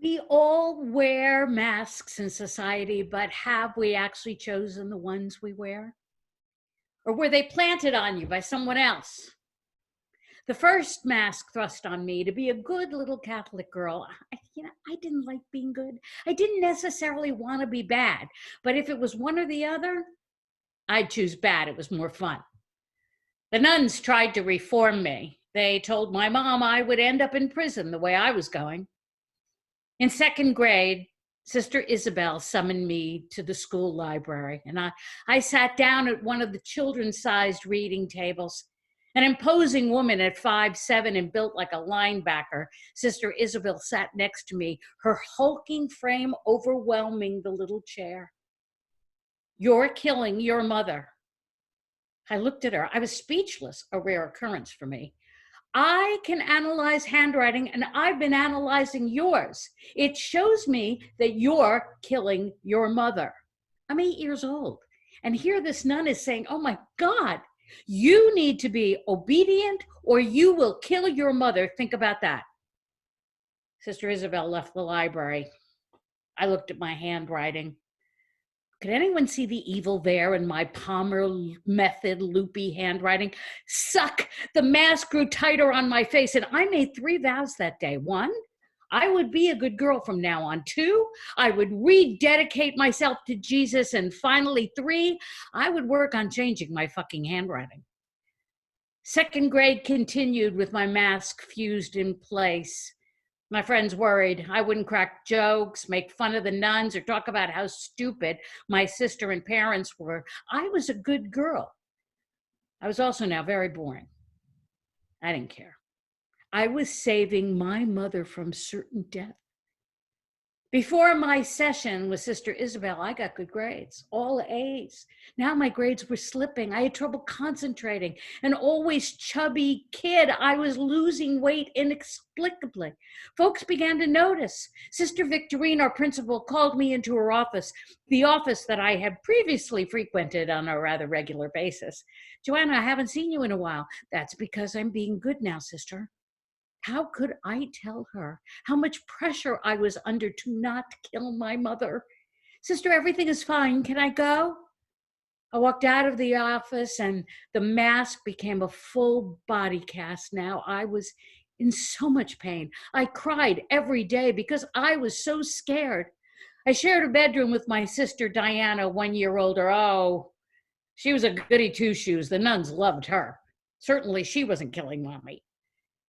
We all wear masks in society, but have we actually chosen the ones we wear? Or were they planted on you by someone else? The first mask thrust on me to be a good little Catholic girl. I didn't like being good. I didn't necessarily want to be bad, but if it was one or the other, I'd choose bad. It was more fun. The nuns tried to reform me. They told my mom I would end up in prison the way I was going. In second grade, Sister Isabel summoned me to the school library, and I sat down at one of the children's-sized reading tables. An imposing woman at 5'7" and built like a linebacker, Sister Isabel sat next to me, her hulking frame overwhelming the little chair. "You're killing your mother." I looked at her. I was speechless, a rare occurrence for me. "I can analyze handwriting, and I've been analyzing yours. It shows me that you're killing your mother." I'm 8 years old. And here this nun is saying, "Oh my God, you need to be obedient or you will kill your mother. Think about that." Sister Isabel left the library. I looked at my handwriting. Could anyone see the evil there in my Palmer method loopy handwriting? Suck! The mask grew tighter on my face, and I made 3 vows that day. 1, I would be a good girl from now on. 2, I would rededicate myself to Jesus. And finally, 3, I would work on changing my fucking handwriting. Second grade continued with my mask fused in place. My friends worried I wouldn't crack jokes, make fun of the nuns, or talk about how stupid my sister and parents were. I was a good girl. I was also now very boring. I didn't care. I was saving my mother from certain death. Before my session with Sister Isabel, I got good grades, all A's. Now my grades were slipping. I had trouble concentrating. An always chubby kid, I was losing weight inexplicably. Folks began to notice. Sister Victorine, our principal, called me into her office, the office that I had previously frequented on a rather regular basis. "Joanna, I haven't seen you in a while." "That's because I'm being good now, sister." How could I tell her how much pressure I was under to not kill my mother? "Sister, everything is fine. Can I go?" I walked out of the office and the mask became a full body cast now. I was in so much pain. I cried every day because I was so scared. I shared a bedroom with my sister Diana, 1 year older. Oh, she was a goody two-shoes. The nuns loved her. Certainly she wasn't killing mommy.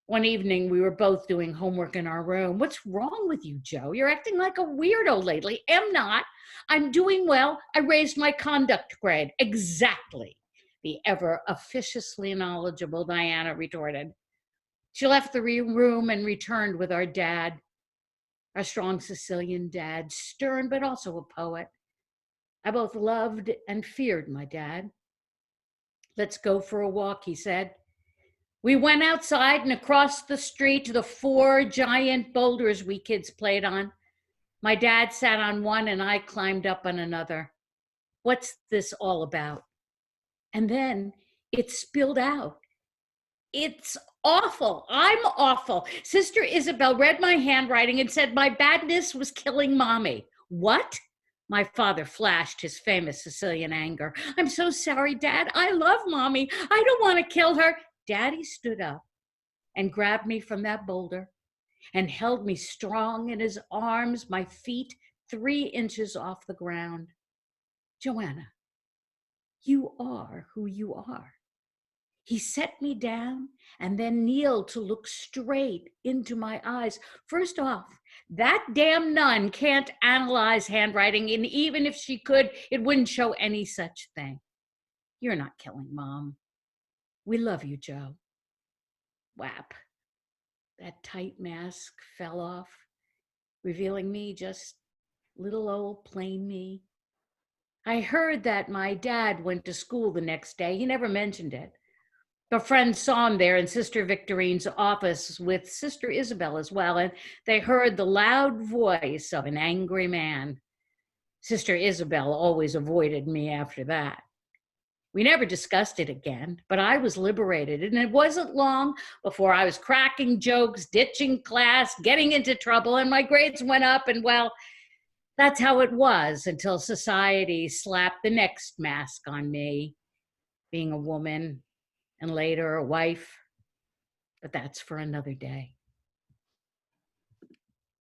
One evening, we were both doing homework in our room. "What's wrong with you, Joe? You're acting like a weirdo lately." "Am not. I'm doing well. I raised my conduct grade." "Exactly," the ever officiously knowledgeable Diana retorted. She left the room and returned with our dad, our strong Sicilian dad, stern but also a poet. I both loved and feared my dad. "Let's go for a walk," he said. We went outside and across the street to the 4 giant boulders we kids played on. My dad sat on one and I climbed up on another. "What's this all about?" And then it spilled out. "It's awful. I'm awful." Sister Isabel read my handwriting and said my badness was killing mommy. "What?" My father flashed his famous Sicilian anger. "I'm so sorry, Dad. I love mommy. I don't want to kill her." Daddy stood up and grabbed me from that boulder and held me strong in his arms, my feet 3 inches off the ground. "Joanna, you are who you are." He set me down and then kneeled to look straight into my eyes. "First off, that damn nun can't analyze handwriting, and even if she could, it wouldn't show any such thing. You're not killing Mom. We love you, Joe." Whap. That tight mask fell off, revealing me just little old plain me. I heard that my dad went to school the next day. He never mentioned it. A friend saw him there in Sister Victorine's office with Sister Isabel as well, and they heard the loud voice of an angry man. Sister Isabel always avoided me after that. We never discussed it again, but I was liberated. And it wasn't long before I was cracking jokes, ditching class, getting into trouble, and my grades went up. And well, that's how it was until society slapped the next mask on me, being a woman and later a wife. But that's for another day.